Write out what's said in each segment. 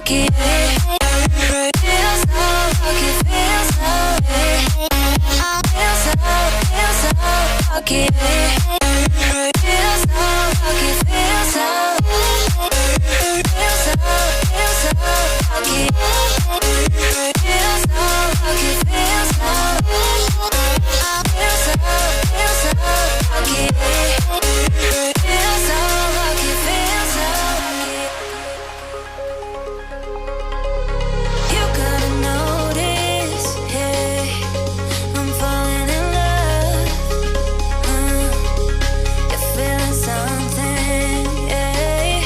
lucky. Feel so lucky, feel so lucky. Feel so lucky, feel so lucky. Feel so lucky, feel so lucky. Feel so lucky, feel so lucky. You gotta notice, hey, I'm falling in love. You're feeling something, hey,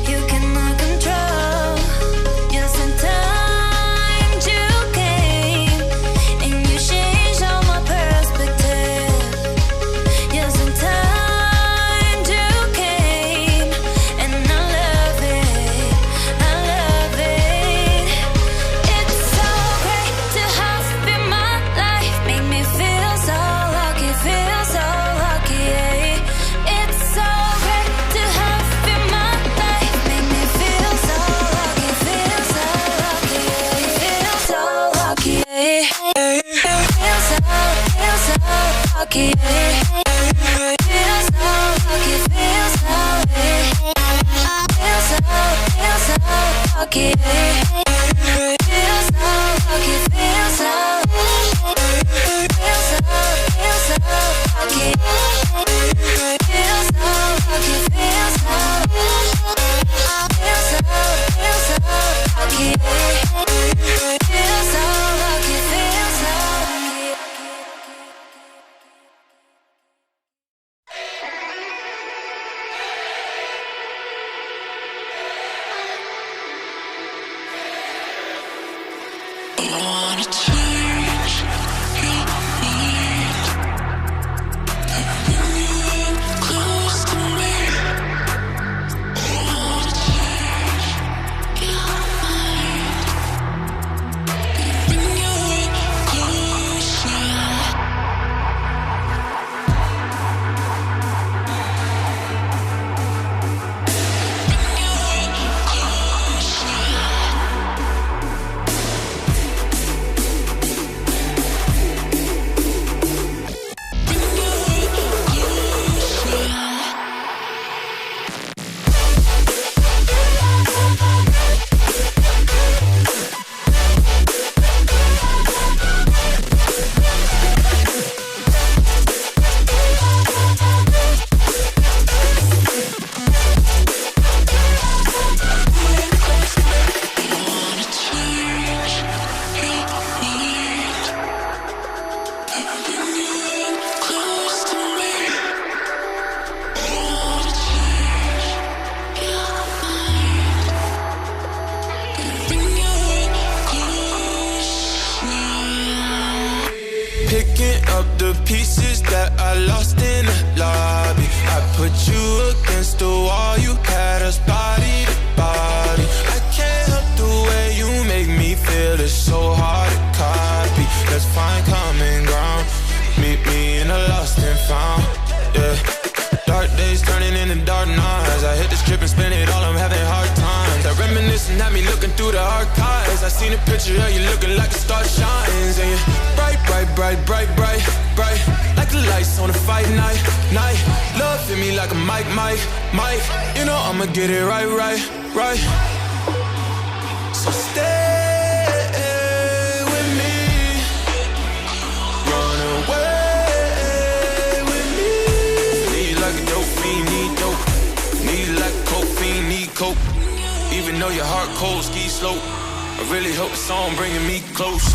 you cannot control. Yes, in time you came and you changed all my perspective. Yes, in time you came and I love it, I love it. It's so great to have you in my life, make me feel so lucky, feel so lucky. It's so great to have you in my life, make me feel so lucky, feel so lucky, feel so lucky. Feel so lucky. Feel so lucky, feel so lucky. Feel so lucky, feel so lucky. Feel so lucky, feel so lucky. Feel so lucky, feel so lucky. I wanna change your mind and bring you in close to me. I wanna change your mind and bring you in closer. Bring you in closer. Picking up the pieces that I lost in the lobby. I put you against the wall, you had us body to body. I can't help the way you make me feel, it's so hard to copy. Let's find common ground, meet me in a lost and found, yeah. Dark days turning into dark nights. I hit the strip and spend it all, I'm having hard times. I reminiscing at me looking through the archives. I seen a picture of you looking like a star shines. And you're bright, bright, bright, bright, bright, bright, like the lights on a fight night, night. Love hit me like a mic, mic, mic. You know I'ma get it right, right, right. So stay with me, run away with me. Need like a dope fiend, need dope. Need like a coke fiend, need coke. Even though your heart cold, ski slope, I really hope the song bringing me close.